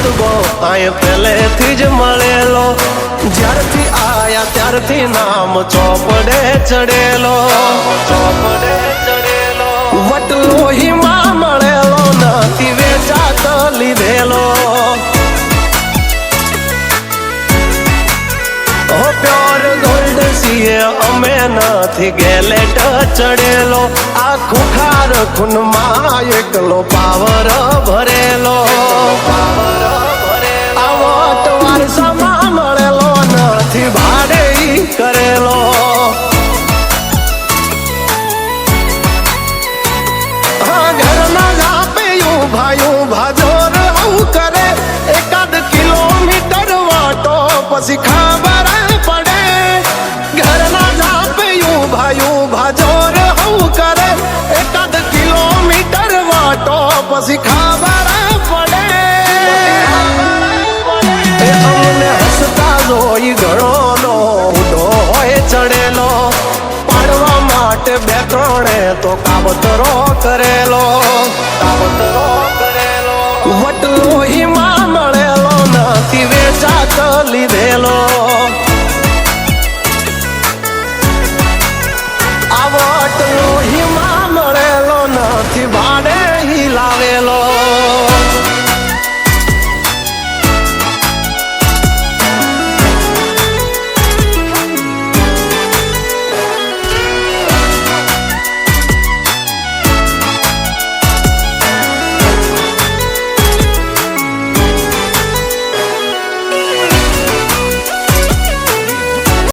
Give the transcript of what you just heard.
रुतबो आए पहलेथी ज मळेलो ज्यारथी आया त्यारथी नाम चौपड़े चढ़ेलो वटलो ही मां मळेलो नथी वेचात लीधेलो ओ प्योर गोल्ड सीए अमे नथी गैलेट चढ़ेलो आ खुखार खून मां एकलो पावर भरेलो आवो तो वारसा मां मळेलो नथी भाड़े करेलो हाँ घर ना जापे भाइयों भाजोर आऊ करे एकाद किलोमीटर वाटो पसी खबर पड़े घर ना जापे भाइयों भाजोर आऊ करे एकाद किलोमीटर वाटो पसी खबर पड़े अमने हसता जोई घणो नो उडो होय चढ़ेलो पाड़वा माटे बे त्रोणे तो कावतरो करेलो वटलो ही मां मळेलो नथी वेचात लीधेलो।